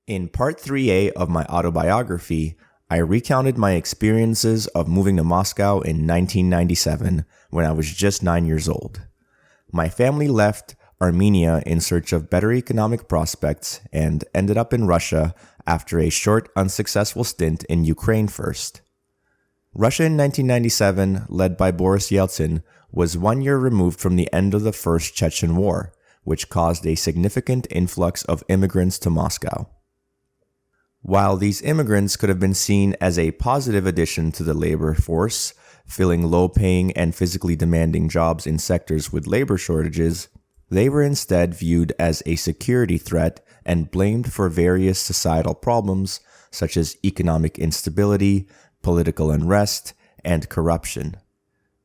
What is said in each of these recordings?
In Part 3A of my autobiography, I recounted my experiences of moving to Moscow in 1997 when I was just 9 years old. My family left Armenia in search of better economic prospects and ended up in Russia after a short, unsuccessful stint in Ukraine first. Russia in 1997, led by Boris Yeltsin, was 1 year removed from the end of the First Chechen War, which caused a significant influx of immigrants to Moscow. While these immigrants could have been seen as a positive addition to the labor force, filling low-paying and physically demanding jobs in sectors with labor shortages, they were instead viewed as a security threat and blamed for various societal problems such as economic instability, political unrest, and corruption.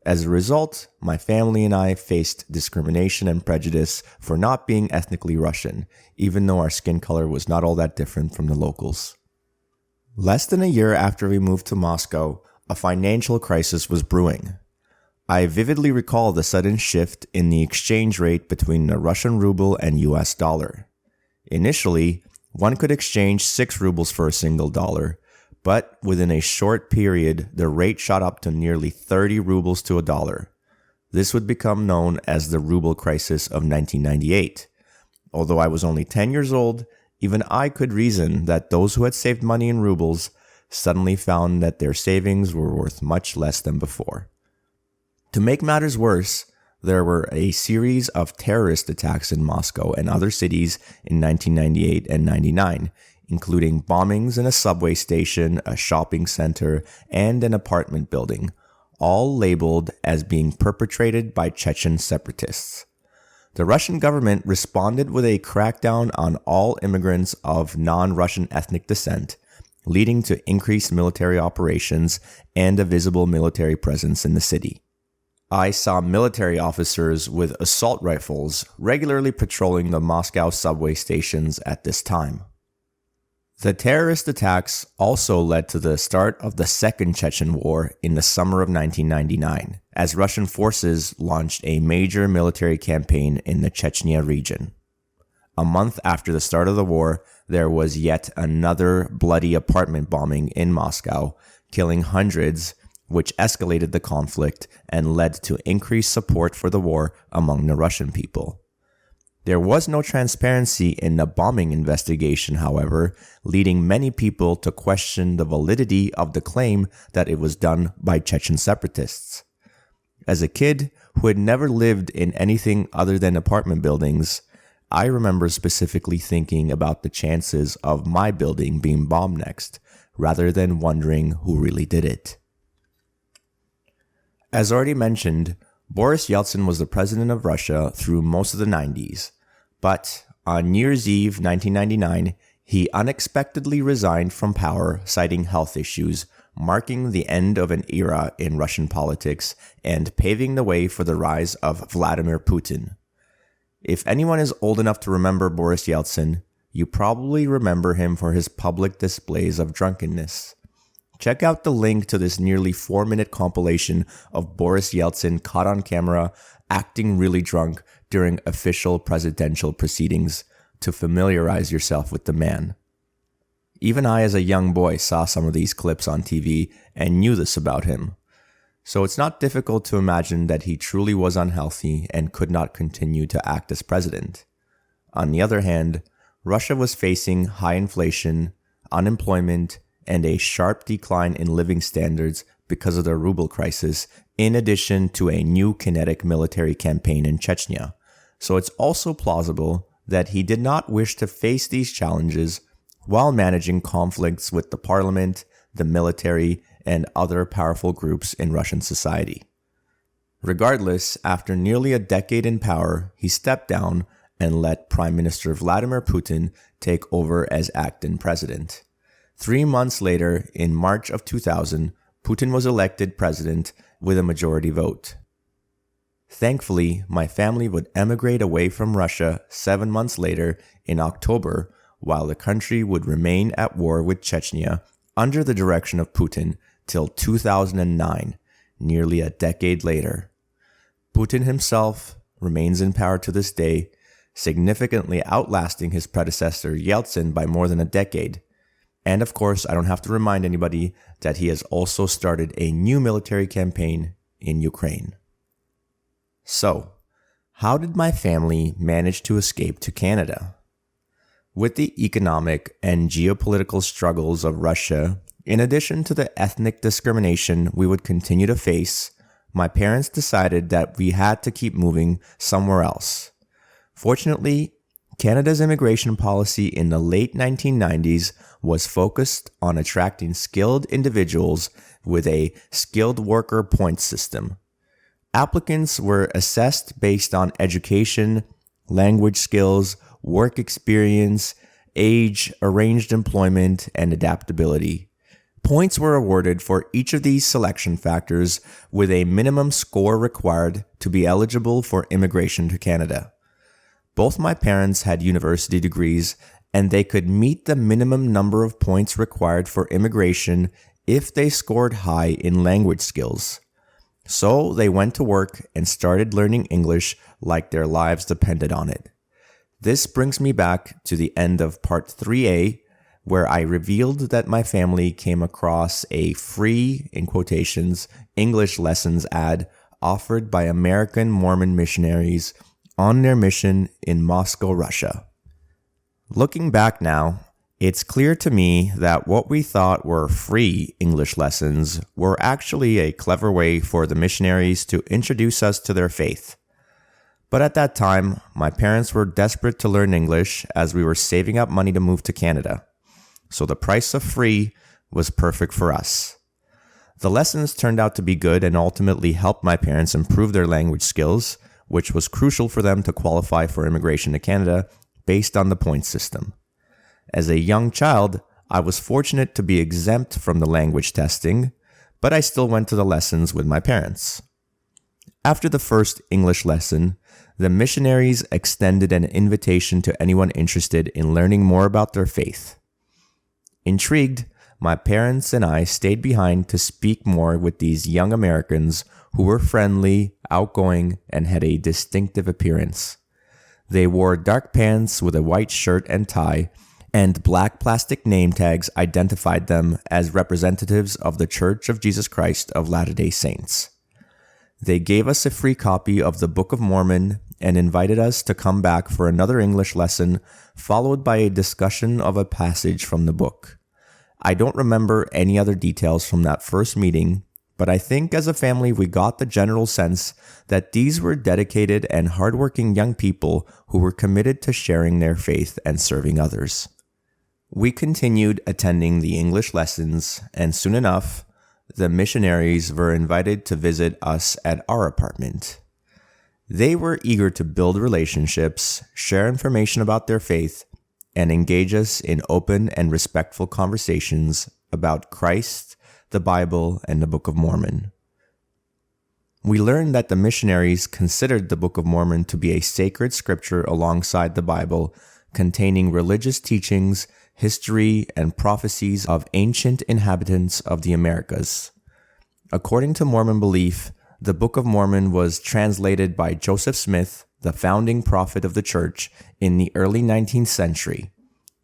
As a result, my family and I faced discrimination and prejudice for not being ethnically Russian, even though our skin color was not all that different from the locals. Less than a year after we moved to Moscow, a financial crisis was brewing. I vividly recall the sudden shift in the exchange rate between the Russian ruble and US dollar. Initially, one could exchange 6 rubles for a single dollar, but within a short period, the rate shot up to nearly 30 rubles to a dollar. This would become known as the Ruble crisis of 1998. Although I was only 10 years old, even I could reason that those who had saved money in rubles suddenly found that their savings were worth much less than before. To make matters worse, there were a series of terrorist attacks in Moscow and other cities in 1998 and 99, including bombings in a subway station, a shopping center, and an apartment building, all labeled as being perpetrated by Chechen separatists. The Russian government responded with a crackdown on all immigrants of non-Russian ethnic descent, leading to increased military operations and a visible military presence in the city. I saw military officers with assault rifles regularly patrolling the Moscow subway stations at this time. The terrorist attacks also led to the start of the Second Chechen War in the summer of 1999, as Russian forces launched a major military campaign in the Chechnya region. A month after the start of the war, there was yet another bloody apartment bombing in Moscow, killing hundreds, which escalated the conflict and led to increased support for the war among the Russian people. There was no transparency in the bombing investigation, however, leading many people to question the validity of the claim that it was done by Chechen separatists. As a kid who had never lived in anything other than apartment buildings, I remember specifically thinking about the chances of my building being bombed next, rather than wondering who really did it. As already mentioned, Boris Yeltsin was the president of Russia through most of the 90s, but on New Year's Eve 1999, he unexpectedly resigned from power citing health issues, marking the end of an era in Russian politics and paving the way for the rise of Vladimir Putin. If anyone is old enough to remember Boris Yeltsin, you probably remember him for his public displays of drunkenness. Check out the link to this nearly 4-minute compilation of Boris Yeltsin caught on camera acting really drunk during official presidential proceedings to familiarize yourself with the man. Even I as a young boy saw some of these clips on TV and knew this about him. So it's not difficult to imagine that he truly was unhealthy and could not continue to act as president. On the other hand, Russia was facing high inflation, unemployment, and a sharp decline in living standards because of the Ruble crisis, in addition to a new kinetic military campaign in Chechnya. So it's also plausible that he did not wish to face these challenges while managing conflicts with the parliament, the military, and other powerful groups in Russian society. Regardless, after nearly a decade in power, he stepped down and let Prime Minister Vladimir Putin take over as acting president. 3 months later, in March of 2000, Putin was elected president with a majority vote. Thankfully, my family would emigrate away from Russia 7 months later in October, while the country would remain at war with Chechnya under the direction of Putin till 2009, nearly a decade later. Putin himself remains in power to this day, significantly outlasting his predecessor Yeltsin by more than a decade. And of course, I don't have to remind anybody that he has also started a new military campaign in Ukraine. So, how did my family manage to escape to Canada? With the economic and geopolitical struggles of Russia, in addition to the ethnic discrimination we would continue to face, my parents decided that we had to keep moving somewhere else. Fortunately, Canada's immigration policy in the late 1990s was focused on attracting skilled individuals with a skilled worker points system. Applicants were assessed based on education, language skills, work experience, age, arranged employment, and adaptability. Points were awarded for each of these selection factors with a minimum score required to be eligible for immigration to Canada. Both my parents had university degrees, and they could meet the minimum number of points required for immigration if they scored high in language skills. So they went to work and started learning English like their lives depended on it. This brings me back to the end of part 3A, where I revealed that my family came across a free, in quotations, English lessons ad offered by American Mormon missionaries on their mission in Moscow, Russia. Looking back now, it's clear to me that what we thought were free English lessons were actually a clever way for the missionaries to introduce us to their faith. But at that time, my parents were desperate to learn English as we were saving up money to move to Canada. So the price of free was perfect for us. The lessons turned out to be good and ultimately helped my parents improve their language skills, which was crucial for them to qualify for immigration to Canada based on the point system. As a young child, I was fortunate to be exempt from the language testing, but I still went to the lessons with my parents. After the first English lesson, the missionaries extended an invitation to anyone interested in learning more about their faith. Intrigued, my parents and I stayed behind to speak more with these young Americans who were friendly, outgoing, and had a distinctive appearance. They wore dark pants with a white shirt and tie, and black plastic name tags identified them as representatives of the Church of Jesus Christ of Latter-day Saints. They gave us a free copy of the Book of Mormon and invited us to come back for another English lesson, followed by a discussion of a passage from the book. I don't remember any other details from that first meeting, but I think as a family we got the general sense that these were dedicated and hardworking young people who were committed to sharing their faith and serving others. We continued attending the English lessons, and soon enough, the missionaries were invited to visit us at our apartment. They were eager to build relationships, share information about their faith, and engage us in open and respectful conversations about Christ, the Bible, and the Book of Mormon. We learned that the missionaries considered the Book of Mormon to be a sacred scripture alongside the Bible, containing religious teachings, history, and prophecies of ancient inhabitants of the Americas. According to Mormon belief, the Book of Mormon was translated by Joseph Smith, the founding prophet of the church, in the early 19th century.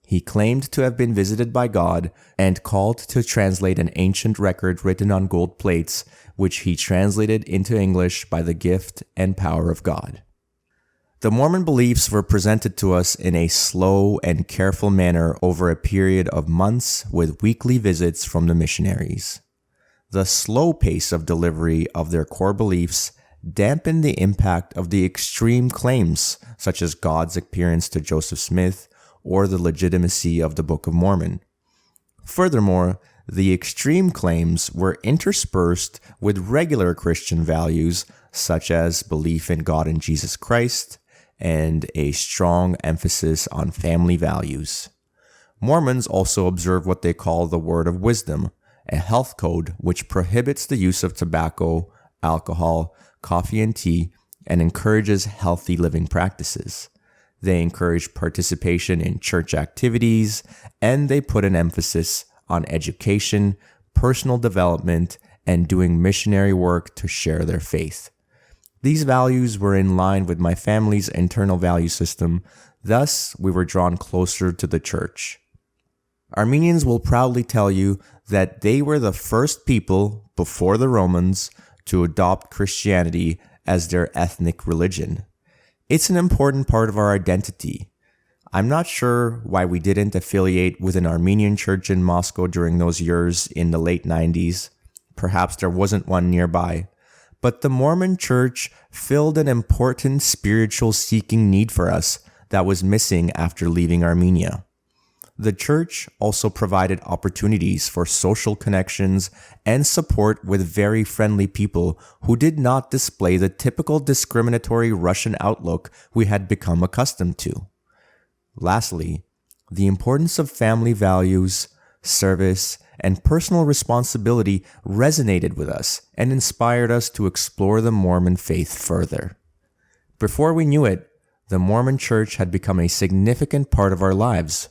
He claimed to have been visited by God and called to translate an ancient record written on gold plates, which he translated into English by the gift and power of God. The Mormon beliefs were presented to us in a slow and careful manner over a period of months with weekly visits from the missionaries. The slow pace of delivery of their core beliefs dampened the impact of the extreme claims, such as God's appearance to Joseph Smith or the legitimacy of the Book of Mormon. Furthermore, the extreme claims were interspersed with regular Christian values, such as belief in God and Jesus Christ, and a strong emphasis on family values. Mormons also observe what they call the Word of Wisdom, a health code which prohibits the use of tobacco, alcohol, coffee, and tea, and encourages healthy living practices. They encourage participation in church activities, and they put an emphasis on education, personal development, and doing missionary work to share their faith. These values were in line with my family's internal value system, thus we were drawn closer to the church. Armenians will proudly tell you that they were the first people, before the Romans, to adopt Christianity as their ethnic religion. It's an important part of our identity. I'm not sure why we didn't affiliate with an Armenian church in Moscow during those years in the late 90s. Perhaps there wasn't one nearby. But the Mormon church filled an important spiritual seeking need for us that was missing after leaving Armenia. The church also provided opportunities for social connections and support with very friendly people who did not display the typical discriminatory Russian outlook we had become accustomed to. Lastly, the importance of family values, service, and personal responsibility resonated with us and inspired us to explore the Mormon faith further. Before we knew it, the Mormon church had become a significant part of our lives.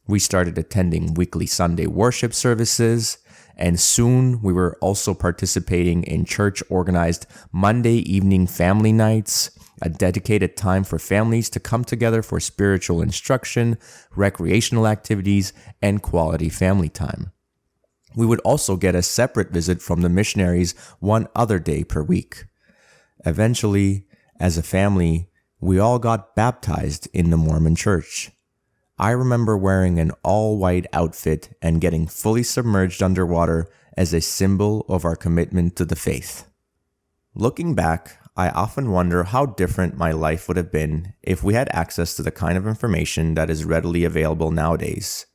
We started attending weekly Sunday worship services, and soon we were also participating in church-organized Monday evening family nights, a dedicated time for families to come together for spiritual instruction, recreational activities, and quality family time. We would also get a separate visit from the missionaries one other day per week. Eventually, as a family, we all got baptized in the Mormon church. I remember wearing an all-white outfit and getting fully submerged underwater as a symbol of our commitment to the faith. Looking back, I often wonder how different my life would have been if we had access to the kind of information that is readily available nowadays.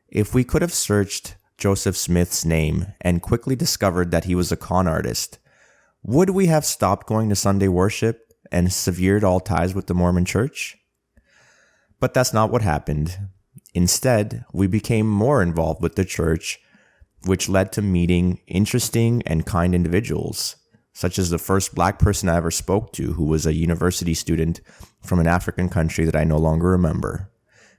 If we could have searched Joseph Smith's name and quickly discovered that he was a con artist, would we have stopped going to Sunday worship and severed all ties with the Mormon church? But that's not what happened. Instead, we became more involved with the church, which led to meeting interesting and kind individuals, such as the first Black person I ever spoke to, who was a university student from an African country that I no longer remember.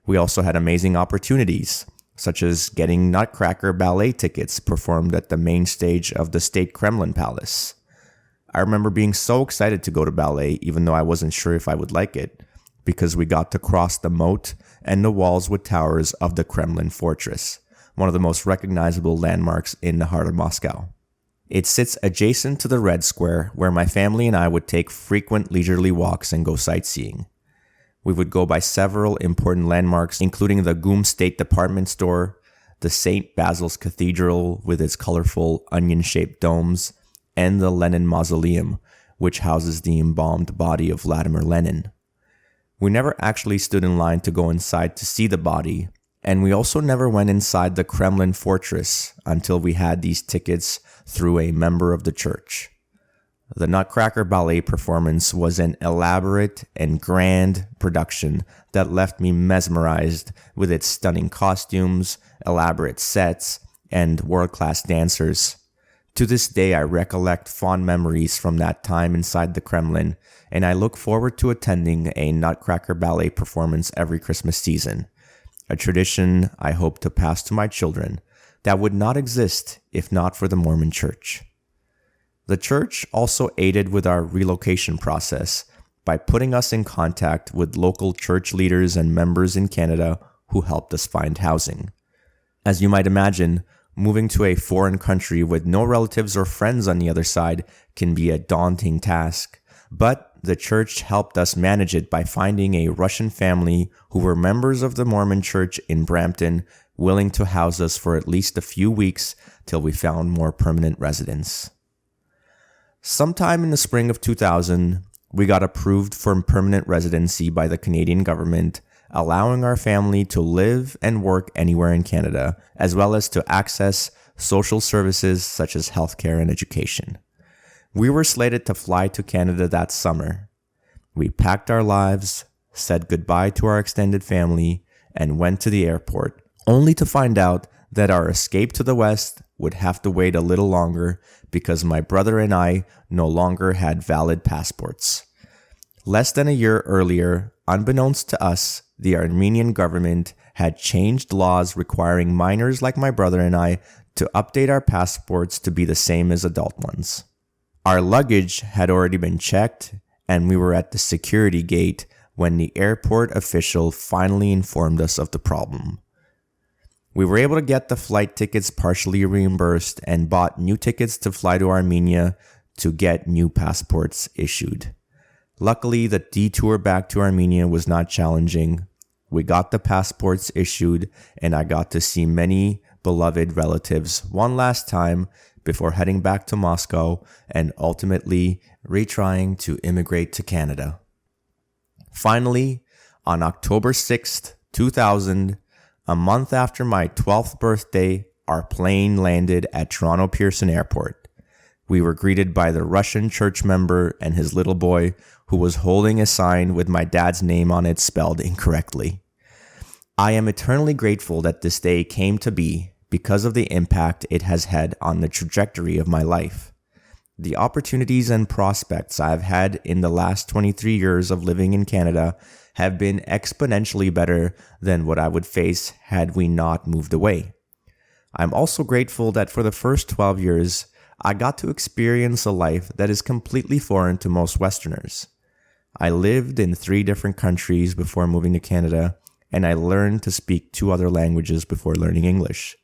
We also had amazing opportunities, such as getting Nutcracker ballet tickets performed at the main stage of the State Kremlin Palace. I remember being so excited to go to ballet, even though I wasn't sure if I would like it, because we got to cross the moat and the walls with towers of the Kremlin Fortress, one of the most recognizable landmarks in the heart of Moscow. It sits adjacent to the Red Square, where my family and I would take frequent leisurely walks and go sightseeing. We would go by several important landmarks, including the GUM State Department Store, the St. Basil's Cathedral with its colorful onion-shaped domes, and the Lenin Mausoleum, which houses the embalmed body of Vladimir Lenin. We never actually stood in line to go inside to see the body, and we also never went inside the Kremlin Fortress until we had these tickets through a member of the church. The Nutcracker ballet performance was an elaborate and grand production that left me mesmerized with its stunning costumes, elaborate sets, and world-class dancers. To this day, I recollect fond memories from that time inside the Kremlin, and I look forward to attending a Nutcracker ballet performance every Christmas season, a tradition I hope to pass to my children that would not exist if not for the Mormon Church. The church also aided with our relocation process by putting us in contact with local church leaders and members in Canada who helped us find housing. As you might imagine, moving to a foreign country with no relatives or friends on the other side can be a daunting task, but the church helped us manage it by finding a Russian family who were members of the Mormon Church in Brampton, willing to house us for at least a few weeks till we found more permanent residence. Sometime in the spring of 2000, we got approved for permanent residency by the Canadian government, allowing our family to live and work anywhere in Canada, as well as to access social services such as healthcare and education. We were slated to fly to Canada that summer. We packed our lives, said goodbye to our extended family, and went to the airport, only to find out that our escape to the West would have to wait a little longer because my brother and I no longer had valid passports. Less than a year earlier, unbeknownst to us, the Armenian government had changed laws requiring minors like my brother and I to update our passports to be the same as adult ones. Our luggage had already been checked, and we were at the security gate when the airport official finally informed us of the problem. We were able to get the flight tickets partially reimbursed and bought new tickets to fly to Armenia to get new passports issued. Luckily, the detour back to Armenia was not challenging. We got the passports issued, and I got to see many beloved relatives one last time before heading back to Moscow and ultimately retrying to immigrate to Canada. Finally, on October 6th, 2000, a month after my 12th birthday, our plane landed at Toronto Pearson Airport. We were greeted by the Russian church member and his little boy who was holding a sign with my dad's name on it spelled incorrectly. I am eternally grateful that this day came to be because of the impact it has had on the trajectory of my life. The opportunities and prospects I've had in the last 23 years of living in Canada have been exponentially better than what I would face had we not moved away. I'm also grateful that for the first 12 years, I got to experience a life that is completely foreign to most Westerners. I lived in 3 different countries before moving to Canada, and I learned to speak 2 other languages before learning English.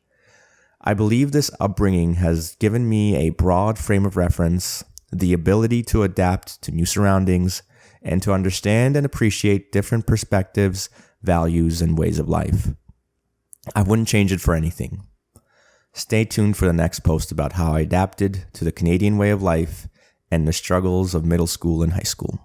I believe this upbringing has given me a broad frame of reference, the ability to adapt to new surroundings, and to understand and appreciate different perspectives, values, and ways of life. I wouldn't change it for anything. Stay tuned for the next post about how I adapted to the Canadian way of life and the struggles of middle school and high school.